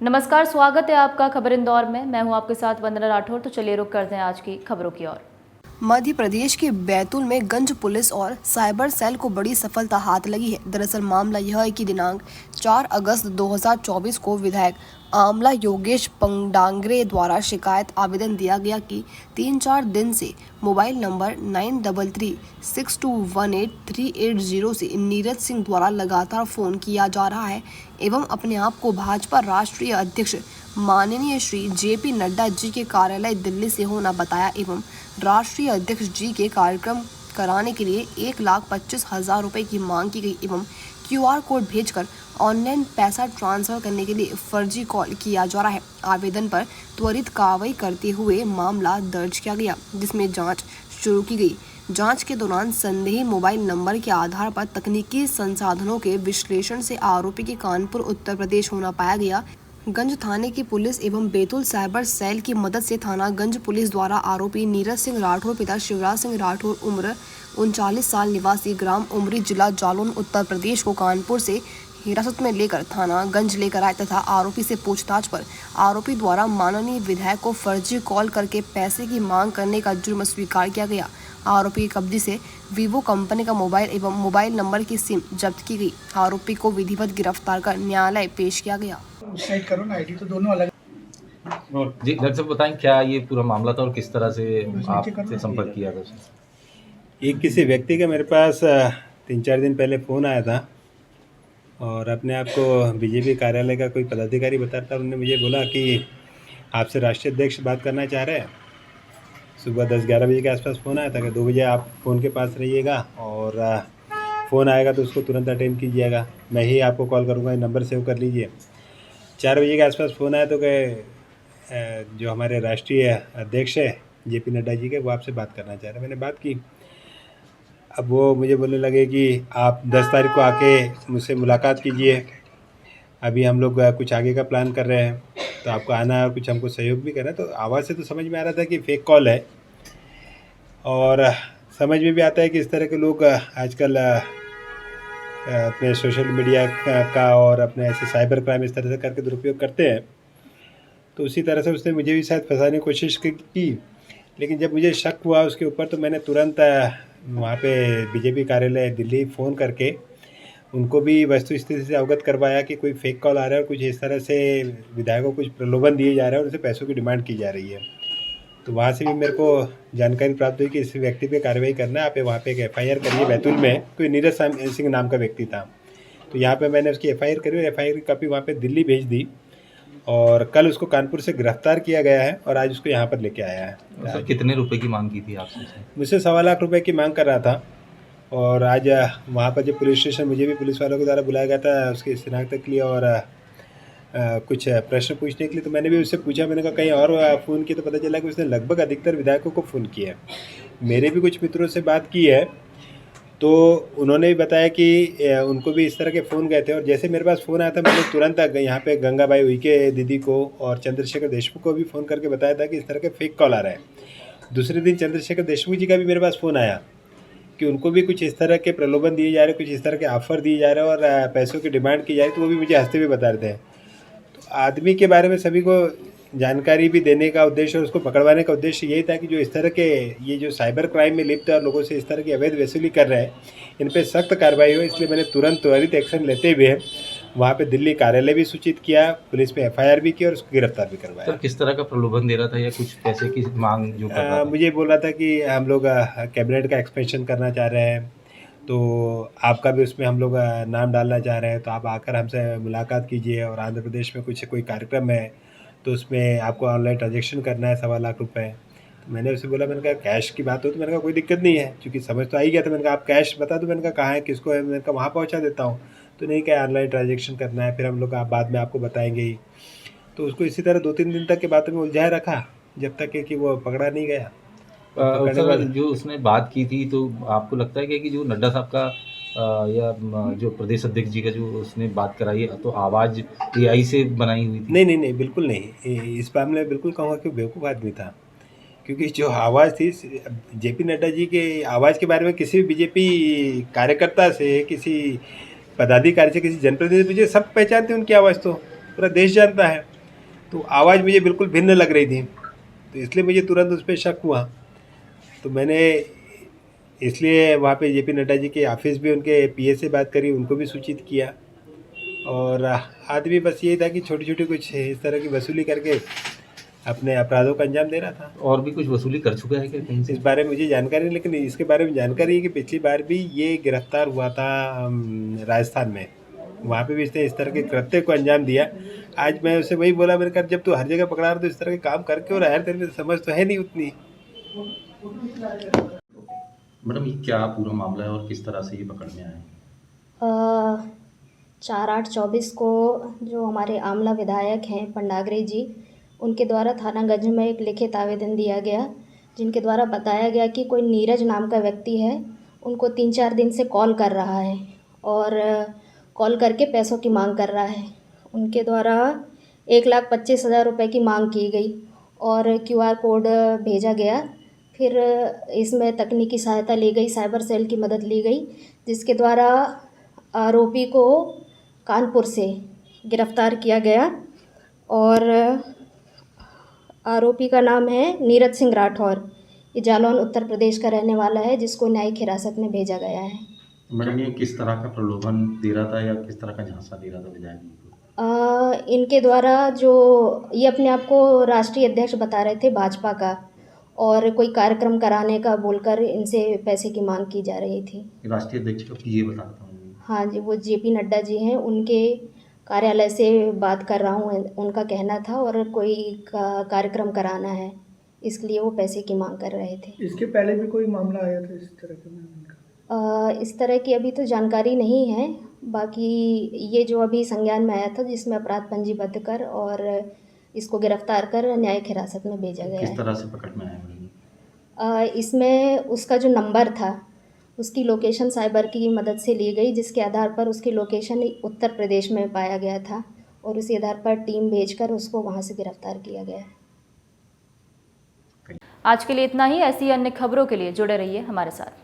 नमस्कार, स्वागत है आपका खबर इंदौर में। मैं हूं आपके साथ वंदना राठौर। तो चलिए रुक करते हैं आज की खबरों की ओर। मध्य प्रदेश के बैतूल में गंज पुलिस और साइबर सेल को बड़ी सफलता हाथ लगी है। दरअसल मामला यह है कि दिनांक 4 अगस्त 2024 को विधायक आमला योगेश पंडांगरे द्वारा शिकायत आवेदन दिया गया कि 3-4 दिन से मोबाइल नंबर 9336218380 से नीरज सिंह द्वारा लगातार फोन किया जा रहा है एवं अपने आप को भाजपा राष्ट्रीय अध्यक्ष माननीय श्री जेपी नड्डा जी के कार्यालय दिल्ली से होना बताया एवं राष्ट्रीय अध्यक्ष जी के कार्यक्रम कराने के लिए 1,25,000 रुपए की मांग की गई एवं QR कोड भेजकर ऑनलाइन पैसा ट्रांसफर करने के लिए फर्जी कॉल किया जा रहा है। आवेदन पर त्वरित कार्रवाई करते हुए मामला दर्ज किया गया, जिसमें जांच शुरू की गई। जांच के दौरान संदेही मोबाइल नंबर के आधार पर तकनीकी संसाधनों के विश्लेषण से आरोपी के कानपुर उत्तर प्रदेश होना पाया गया। गंज थाने की पुलिस एवं बैतूल साइबर सेल की मदद से थाना गंज पुलिस द्वारा आरोपी नीरज सिंह राठौर पिता शिवराज सिंह राठौर उम्र 39 साल निवासी ग्राम उमरी जिला जालौन उत्तर प्रदेश को कानपुर से हिरासत में लेकर थाना गंज लेकर आए तथा आरोपी से पूछताछ पर आरोपी द्वारा माननीय विधायक को फर्जी कॉल करके पैसे की मांग करने का जुर्म स्वीकार किया गया। आरोपी के कब्जे से वीवो कंपनी का मोबाइल एवं मोबाइल नंबर की सिम जब्त की गई। आरोपी को विधिवत गिरफ्तार कर न्यायालय पेश किया गया। साइड करो ना, आईडी तो दोनों अलग। जी डॉक्टर साहब बताएं क्या ये पूरा मामला था और किस तरह से आपसे संपर्क किया था उसने? एक किसी व्यक्ति का मेरे पास 3-4 दिन पहले फ़ोन आया था और अपने आप को बीजेपी कार्यालय का कोई पदाधिकारी बता रहा था। उन्होंने मुझे बोला कि आपसे राष्ट्रीय अध्यक्ष बात करना चाह रहे हैं। सुबह 10-11 बजे के आसपास फ़ोन आया था कि 2 बजे आप फ़ोन के पास रहिएगा और फ़ोन आएगा तो उसको तुरंत अटेंड कीजिएगा, मैं ही आपको कॉल करूँगा, नंबर सेव कर लीजिए। 4 बजे के आसपास फ़ोन आया तो कि जो हमारे राष्ट्रीय अध्यक्ष है जेपी नड्डा जी के, वो आपसे बात करना चाह रहे हैं। मैंने बात की। अब वो मुझे बोलने लगे कि आप 10 तारीख को आके मुझसे मुलाकात कीजिए, अभी हम लोग कुछ आगे का प्लान कर रहे हैं, तो आपको आना है और कुछ हमको सहयोग भी करना है। तो आवाज़ से तो समझ में आ रहा था कि फेक कॉल है और समझ में भी आता है कि इस तरह के लोग आजकल अपने सोशल मीडिया का और अपने ऐसे साइबर क्राइम इस तरह से करके दुरुपयोग करते हैं। तो उसी तरह से उसने मुझे भी शायद फंसाने की कोशिश की, लेकिन जब मुझे शक हुआ उसके ऊपर तो मैंने तुरंत वहाँ पे बीजेपी कार्यालय दिल्ली फ़ोन करके उनको भी वस्तुस्थिति से अवगत करवाया कि कोई फेक कॉल आ रहा है और कुछ इस तरह से विधायकों को कुछ प्रलोभन दिए जा रहे हैं और उनसे पैसों की डिमांड की जा रही है। तो वहाँ से भी मेरे को जानकारी प्राप्त हुई कि इस व्यक्ति पे कार्रवाई करना है, आप वहाँ पे एक FIR करिए। बैतूल में कोई नीरज सिंह नाम का व्यक्ति था, तो यहाँ पे मैंने उसकी FIR करी और FIR की कॉपी वहाँ पे दिल्ली भेज दी और कल उसको कानपुर से गिरफ्तार किया गया है और आज उसको यहाँ पर लेके आया है। सर कितने रुपए की मांग की थी आपसे? मुझसे 1.25 लाख रुपए की मांग कर रहा था और आज वहाँ पर जो पुलिस स्टेशन मुझे भी पुलिस वालों के द्वारा बुलाया गया था उसकी शिनाख्त के लिए और कुछ प्रश्न पूछने के लिए। तो मैंने भी उससे पूछा, मैंने कहा कहीं और फ़ोन किया, तो पता चला कि उसने लगभग अधिकतर विधायकों को फ़ोन किया है। मेरे भी कुछ मित्रों से बात की है तो उन्होंने भी बताया कि उनको भी इस तरह के फ़ोन गए थे और जैसे मेरे पास फ़ोन आया था मैंने तुरंत यहाँ पे गंगाबाई उइके दीदी को और चंद्रशेखर देशमुख को भी फ़ोन करके बताया था कि इस तरह के फेक कॉल आ रहे हैं। दूसरे दिन चंद्रशेखर देशमुख जी का भी मेरे पास फ़ोन आया कि उनको भी कुछ इस तरह के प्रलोभन दिए जा रहे, कुछ इस तरह के ऑफ़र दिए जा रहे हैं और पैसों की डिमांड की जा रही, तो वो भी मुझे हंसते हुए बता रहे थे। तो आदमी के बारे में सभी को जानकारी भी देने का उद्देश्य और उसको पकड़वाने का उद्देश्य यही था कि जो इस तरह के ये जो साइबर क्राइम में लिप्त है और लोगों से इस तरह की अवैध वसूली कर रहे हैं, इन पे सख्त कार्रवाई हो। इसलिए मैंने तुरंत त्वरित एक्शन लेते हुए वहाँ पे दिल्ली कार्यालय भी सूचित किया, पुलिस पे FIR भी की और उसको गिरफ्तार भी करवाया। सर किस तरह का प्रलोभन दे रहा था या कुछ पैसे की मांग जो कर रहा था? मुझे बोल रहा था कि हम लोग कैबिनेट का एक्सपेंशन करना चाह रहे हैं, तो आपका भी उसमें हम लोग नाम डालना चाह रहे हैं, तो आप आकर हमसे मुलाकात कीजिए और आंध्र प्रदेश में कुछ कोई कार्यक्रम है तो उसमें आपको ऑनलाइन ट्रांजेक्शन करना है 1.25 लाख रुपए। तो मैंने उससे बोला, मैंने कहा कैश की बात हो तो मैंने कहा कोई दिक्कत नहीं है, क्योंकि समझ तो आ ही गया था। मैंने कहा आप कैश बता दो, मैंने कहा कहाँ है, किसको है, मैंने कहा वहाँ पहुँचा देता हूँ। तो नहीं, क्या ऑनलाइन ट्रांजेक्शन करना है, फिर हम लोग आप बाद में आपको बताएंगे ही। तो उसको इसी तरह 2-3 दिन तक की बातों में उलझाए रखा जब तक कि वो पकड़ा नहीं गया। सर जो उसने बात की थी तो आपको लगता है कि जो नड्डा साहब का या जो प्रदेश अध्यक्ष जी का जो उसने बात कराई है तो आवाज़ AI से बनाई हुई थी? नहीं, बिल्कुल नहीं। इस मामले में बिल्कुल कहूँगा कि बेवकूफ़ आदमी था, क्योंकि जो आवाज़ थी जेपी नड्डा जी के आवाज़ के बारे में किसी भी बीजेपी कार्यकर्ता से, किसी पदाधिकारी से, किसी जनप्रतिनिधि से सब पहचानते हैं उनकी आवाज़, तो पूरा देश जानता है। तो आवाज़ मुझे बिल्कुल भिन्न लग रही थी, तो इसलिए मुझे तुरंत उस पर शक हुआ। तो मैंने इसलिए वहाँ पे जेपी नड्डा जी के ऑफिस भी, उनके पीए से बात करी, उनको भी सूचित किया। और आदमी बस यही था कि छोटी छोटी कुछ इस तरह की वसूली करके अपने अपराधों का अंजाम दे रहा था। और भी कुछ वसूली कर चुका है क्या कहीं से? इस बारे में मुझे जानकारी नहीं, लेकिन इसके बारे में जानकारी है कि पिछली बार भी ये गिरफ्तार हुआ था राजस्थान में, वहाँ पे भी इसने इस तरह के कृत्य को अंजाम दिया। आज मैं उसे वही बोला, मैंने कहा जब तू हर जगह पकड़ा रहा तो इस तरह के काम करके, और यार तेरे में समझ तो है नहीं उतनी। मैडम, ये क्या पूरा मामला है और किस तरह से ये पकड़ में आए? 4/8/24 को जो हमारे आमला विधायक हैं पंडागरे जी, उनके द्वारा थानागंज में एक लिखित आवेदन दिया गया, जिनके द्वारा बताया गया कि कोई नीरज नाम का व्यक्ति है, उनको 3-4 दिन से कॉल कर रहा है और कॉल करके पैसों की मांग कर रहा है। उनके द्वारा 1,25,000 रुपये की मांग की गई और QR कोड भेजा गया। फिर इसमें तकनीकी सहायता ली गई, साइबर सेल की मदद ली गई, जिसके द्वारा आरोपी को कानपुर से गिरफ्तार किया गया और आरोपी का नाम है नीरज सिंह राठौर। ये जालौन उत्तर प्रदेश का रहने वाला है, जिसको न्यायिक हिरासत में भेजा गया है। मैडम, ये किस तरह का प्रलोभन दे रहा था या किस तरह का झांसा दे रहा था विधायक जी को? इनके द्वारा जो ये अपने आप को राष्ट्रीय अध्यक्ष बता रहे थे भाजपा का, और कोई कार्यक्रम कराने का बोलकर इनसे पैसे की मांग की जा रही थी। राष्ट्रीय अध्यक्ष को ये बताता हूँ। हाँ जी, वो जेपी नड्डा जी हैं, उनके कार्यालय से बात कर रहा हूँ, उनका कहना था, और कोई कार्यक्रम कराना है, इसलिए वो पैसे की मांग कर रहे थे। इसके पहले भी कोई मामला आया था इस तरह का मैम इनका? इस तरह की अभी तो जानकारी नहीं है, बाकी ये जो अभी संज्ञान में आया था, जिसमें अपराध पंजीबद्ध कर और इसको गिरफ्तार कर न्यायिक हिरासत में भेजा गया किस है। तरह से पकड़ में आया मैडम? इसमें उसका जो नंबर था, उसकी लोकेशन साइबर की मदद से ली गई, जिसके आधार पर उसकी लोकेशन उत्तर प्रदेश में पाया गया था और उसी आधार पर टीम भेजकर उसको वहां से गिरफ्तार किया गया है। आज के लिए इतना ही। ऐसी अन्य खबरों के लिए जुड़े रहिए हमारे साथ।